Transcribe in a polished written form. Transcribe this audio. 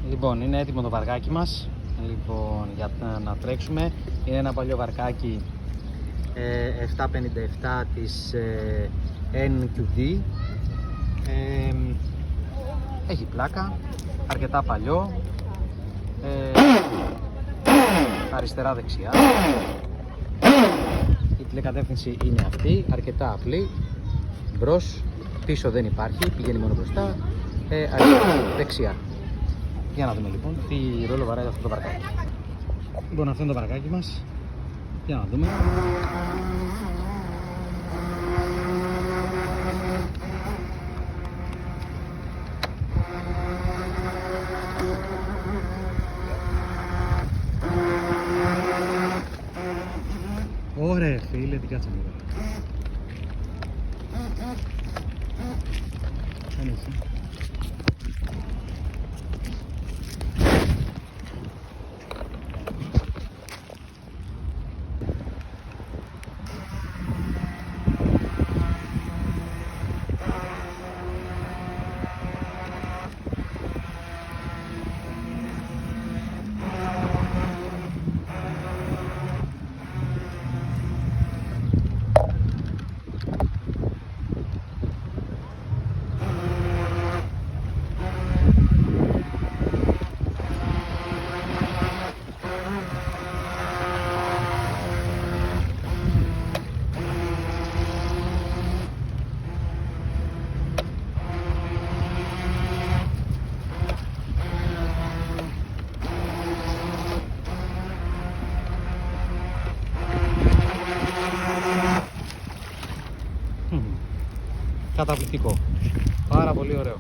Λοιπόν, είναι έτοιμο το βαρκάκι μας. Λοιπόν, για να τρέξουμε. Είναι ένα παλιό βαρκάκι 757 της NQD. Έχει πλάκα, αρκετά παλιό. Αριστερά δεξιά. Η τηλεκατεύθυνση είναι αυτή, αρκετά απλή. Μπρος, πίσω δεν υπάρχει, πηγαίνει μόνο μπροστά. Αριστερά, δεξιά. Για να δούμε λοιπόν τι ρόλο βαράει αυτό το βαρκάκι. Λοιπόν, αυτό είναι το βαρκάκι μας. Για να δούμε. Ωραία φίλε, τι κάτσε λίγο. Καταπληκτικό. Πάρα πολύ ωραίο.